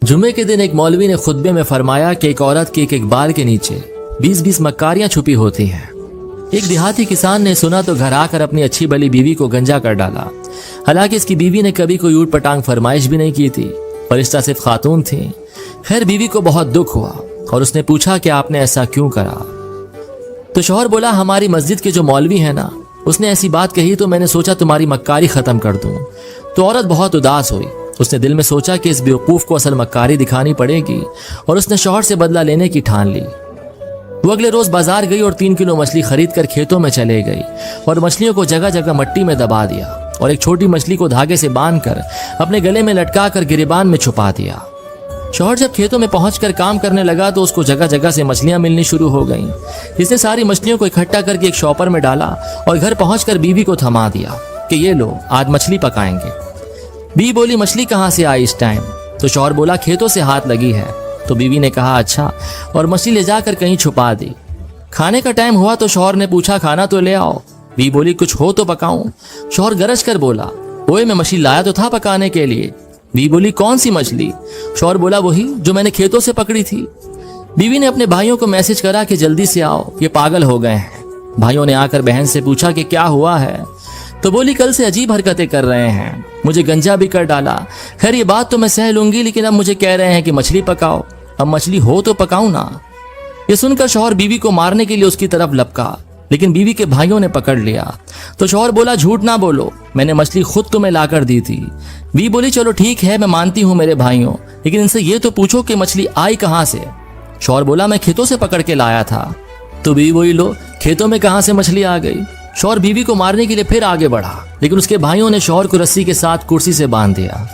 जुम्मे के दिन एक मौलवी ने खुतबे में फरमाया कि एक औरत के एक बाल के नीचे 20-20 मक्कारियां छुपी होती हैं। एक देहाती किसान ने सुना तो घर आकर अपनी अच्छी भली बीवी को गंजा कर डाला। हालांकि इसकी बीवी ने कभी कोई ऊट पटांग फरमाइश भी नहीं की थी, फरिश्ता सिर्फ खातून थी। खैर बीवी को बहुत दुख हुआ और उसने पूछा कि आपने ऐसा क्यों करा। तो शौहर बोला, हमारी मस्जिद के जो मौलवी है ना, उसने ऐसी बात कही तो मैंने सोचा तुम्हारी मक्कारी खत्म कर दूं। तो औरत बहुत उदास हुई। उसने दिल में सोचा कि इस बेवकूफ को असल मक्कारी दिखानी पड़ेगी और उसने शौहर से बदला लेने की ठान ली। वो अगले रोज बाजार गई और 3 किलो मछली खरीद कर खेतों में चले गई और मछलियों को जगह जगह मट्टी में दबा दिया और एक छोटी मछली को धागे से बांधकर अपने गले में लटका कर गिरेबान में छुपा दिया। शौहर जब खेतों में पहुंचकर काम करने लगा तो उसको जगह जगह से मछलियां मिलनी शुरू हो गईं। इसने सारी मछलियों को इकट्ठा करके एक शॉपर में डाला और घर पहुंचकर बीवी को थमा दिया कि ये लो, आज मछली पकाएंगे। बीवी बोली, मछली कहाँ से आई इस टाइम? तो शौहर बोला, खेतों से हाथ लगी है। तो बीवी ने कहा, अच्छा, और मछली ले जाकर कहीं छुपा दी। खाने का टाइम हुआ तो शौहर ने पूछा, खाना तो ले आओ। बीवी बोली, कुछ हो तो पकाऊं। शौहर गरज कर बोला, ओए मैं मछली लाया तो था पकाने के लिए। बीवी बोली, कौन सी मछली? शौहर बोला, वही जो मैंने खेतों से पकड़ी थी। बीवी ने अपने भाइयों को मैसेज करा कि जल्दी से आओ, ये पागल हो गए हैं। भाइयों ने आकर बहन से पूछा कि क्या हुआ है। तो बोली, कल से अजीब हरकतें कर रहे हैं, मुझे गंजा भी कर डाला। खैर ये बात तो मैं सह लूंगी, लेकिन अब मुझे कह रहे हैं कि मछली पकाओ। अब मछली हो तो पकाऊं ना। ये सुनकर शौहर बीवी को मारने के लिए उसकी तरफ लपका, लेकिन बीवी के भाइयों ने पकड़ लिया। तो शौहर बोला, झूठ ना बोलो, मैंने मछली खुद तुम्हें लाकर दी थी। बीवी बोली, चलो ठीक है, मैं मानती हूँ मेरे भाइयों, लेकिन इनसे ये तो पूछो कि मछली आई कहाँ से? शौहर बोला, मैं खेतों से पकड़ के लाया था। तो बीवी बोली, लो, खेतों में कहाँ से मछली आ गई? शौहर बीवी को मारने के लिए फिर आगे बढ़ा, लेकिन उसके भाइयों ने शौहर को रस्सी के साथ कुर्सी से बांध दिया।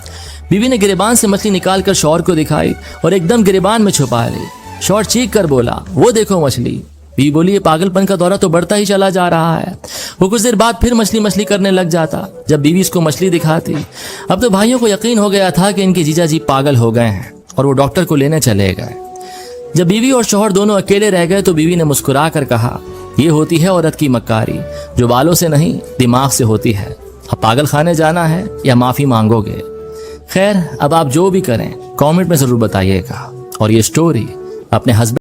बीवी ने गिरेबान से मछली निकालकर शौहर को दिखाई और एकदम गिरेबान में छुपा ली। शौहर चीख कर बोला, वो देखो मछली। बीवी बोली, ये पागलपन का दौरा तो बढ़ता ही चला जा रहा है। वो कुछ देर बाद फिर मछली मछली करने लग जाता जब बीवी इसको मछली दिखाती। अब तो भाइयों को यकीन हो गया था कि इनके जीजा जी पागल हो गए हैं और वो डॉक्टर को लेने चले गए। जब बीवी और शौहर दोनों अकेले रह गए तो बीवी ने मुस्कुरा कर कहा, ये होती है औरत की मक्कारी, जो बालों से नहीं दिमाग से होती है। अब पागल खाने जाना है या माफी मांगोगे? खैर अब आप जो भी करें कमेंट में जरूर बताइएगा और ये स्टोरी अपने हस्बैंड